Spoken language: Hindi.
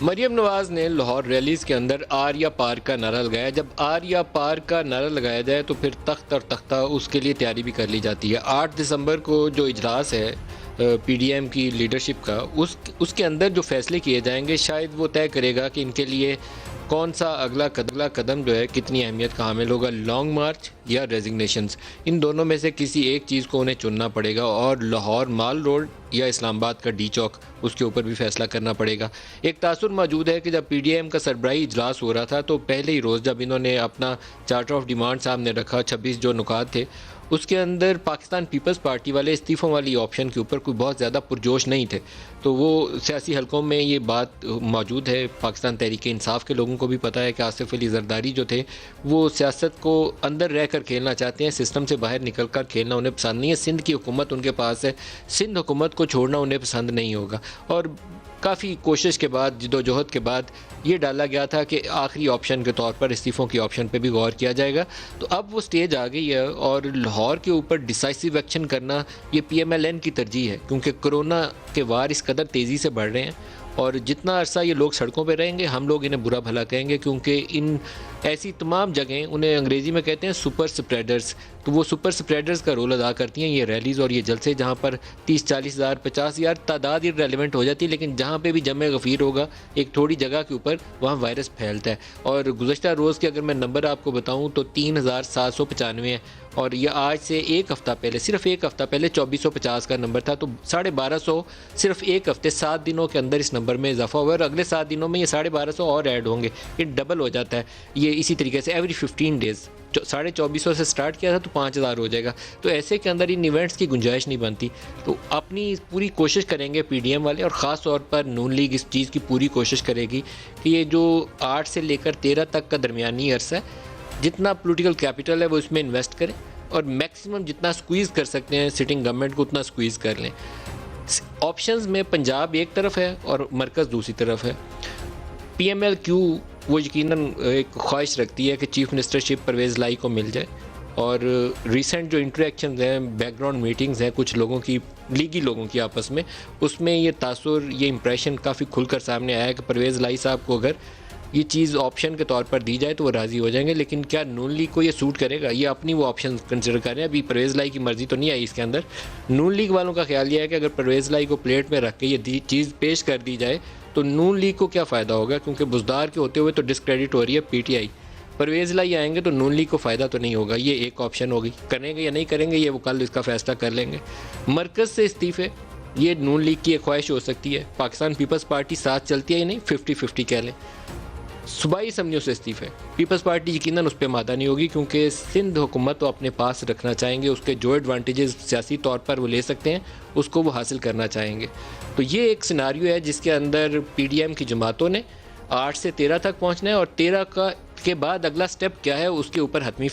मरियम नवाज ने लाहौर रैलीज़ के अंदर आर या पार का नारा लगाया। जब आर या पार का नारा लगाया जाए तो फिर तख्त और तख्ता उसके लिए तैयारी भी कर ली जाती है। 8 दिसंबर को जो इजलास है पीडीएम की लीडरशिप का, उसके अंदर जो फैसले किए जाएंगे शायद वो तय करेगा कि इनके लिए कौन सा अगला कदम जो है कितनी अहमियत का हामिल होगा, लॉन्ग मार्च या रेजिग्नेशंस। इन दोनों में से किसी एक चीज़ को उन्हें चुनना पड़ेगा और लाहौर माल रोड या इस्लामाबाद का डी चौक, उसके ऊपर भी फैसला करना पड़ेगा। एक तासुर मौजूद है कि जब पीडीएम का सरबराही इजलास हो रहा था तो पहले ही रोज़ जब इन्होंने अपना चार्टर ऑफ डिमांड सामने रखा, 26 जो नुकात थे, उसके अंदर पाकिस्तान पीपल्स पार्टी वाले इस्तीफ़ों वाली ऑप्शन के ऊपर कोई बहुत ज़्यादा पुरजोश नहीं थे। तो वो सियासी हलकों में ये बात मौजूद है। पाकिस्तान तहरीक इंसाफ के लोगों को भी पता है कि आसिफ अली जरदारी जो थे वो सियासत को अंदर रह कर खेलना चाहते हैं, सिस्टम से बाहर निकल कर खेलना उन्हें पसंद नहीं है। सिंध की हुकूमत उनके पास है, सिंध हुकूमत को छोड़ना उन्हें पसंद नहीं होगा। और काफ़ी कोशिश के बाद, जिदोजहद के बाद ये डाला गया था कि आखिरी ऑप्शन के तौर पर इस्तीफ़ों की ऑप्शन पे भी गौर किया जाएगा। तो अब वो स्टेज आ गई है और लाहौर के ऊपर डिसाइसिव एक्शन करना ये पीएमएलएन की तरजीह है, क्योंकि कोरोना के वार इस कदर तेज़ी से बढ़ रहे हैं और जितना अरसा ये लोग सड़कों पे रहेंगे हम लोग इन्हें बुरा भला कहेंगे, क्योंकि इन ऐसी तमाम जगहें, उन्हें अंग्रेज़ी में कहते हैं सुपर स्प्रेडर्स, तो वो सुपर स्प्रेडर्स का रोल अदा करती हैं ये रैलीज़ और ये जलसे, जहाँ पर 30-40 हज़ार 50 हज़ार तादाद इररेलेवेंट हो जाती है, लेकिन जहाँ पे भी जमे गफ़ीर होगा एक थोड़ी जगह के ऊपर, वहाँ वायरस फैलता है। और गुज़श्ता रोज़ के अगर मैं नंबर आपको बताऊँ तो 3795 है और ये आज से एक हफ़्ता पहले, सिर्फ एक हफ़्ता पहले 2450 का नंबर था। तो 1250 सिर्फ एक हफ़्ते 7 दिनों के अंदर इस नंबर में इजाफा हुआ और अगले 7 दिनों में ये 1250 और ऐड होंगे। ये डबल हो जाता है ये इसी तरीके से एवरी 15 डेज़। 2450 से स्टार्ट किया था तो 5000 हो जाएगा। तो ऐसे के अंदर इन इवेंट्स की गुंजाइश नहीं बनती। तो अपनी पूरी कोशिश करेंगे पीडीएम वाले, और ख़ास तौर पर नून लीग इस चीज़ की पूरी कोशिश करेगी कि ये जो 8 से लेकर 13 तक का दरमियानी अरसा है, जितना पॉलिटिकल कैपिटल है वो इसमें इन्वेस्ट करें और मैक्सिमम जितना स्क्वीज़ कर सकते हैं सिटिंग गवर्नमेंट को उतना स्क्वीज़ कर लें। ऑप्शंस में पंजाब एक तरफ है और मरकज़ दूसरी तरफ है। पीएमएलक्यू वो यकीनन एक ख्वाहिश रखती है कि चीफ मिनिस्टरशिप परवेज़ लाई को मिल जाए, और रिसेंट जो इंटरेक्शंस हैं, बैकग्राउंड मीटिंग्स हैं कुछ लोगों की, लीगी लोगों की आपस में, उसमें ये तासुर, ये इंप्रेशन काफ़ी खुलकर सामने आया है कि परवेज़ लाई साहब को अगर ये चीज़ ऑप्शन के तौर पर दी जाए तो वो राज़ी हो जाएंगे। लेकिन क्या नून लीग को ये सूट करेगा, ये अपनी वो ऑप्शन कंसिडर कर रहे हैं। अभी परवेज़ लाई की मर्ज़ी तो नहीं आई इसके अंदर। नून लीग वालों का ख्याल ये है कि अगर परवेज़ लाई को प्लेट में रख के ये चीज़ पेश कर दी जाए तो नून लीग को क्या फ़ायदा होगा, क्योंकि बुज़दार के होते हुए तो डिस्क्रेडिट हो रही है पीटीआई। परवेज़ लाई आएंगे तो नून लीग को फ़ायदा तो नहीं होगा। ये एक ऑप्शन होगी। करेंगे या नहीं करेंगे ये वो कल इसका फ़ैसला कर लेंगे। मरकज़ से इस्तीफ़े, ये नून लीग की एक ख्वाहिश हो सकती है। पाकिस्तान पीपल्स पार्टी साथ चलती है या नहीं, 50-50 कह लें। सूबाई असम्बलियों से इस्तीफ़े, पीपल्स पार्टी यकीनन उस पर मादा नहीं होगी, क्योंकि सिंध हुकूमत तो अपने पास रखना चाहेंगे। उसके जो एडवांटेजेस सियासी तौर पर वो ले सकते हैं उसको वो हासिल करना चाहेंगे। तो ये एक सिनारियो है जिसके अंदर पीडीएम की जमातों ने 8 से 13 तक पहुँचना है और 13 के बाद अगला स्टेप क्या है उसके ऊपर हतमी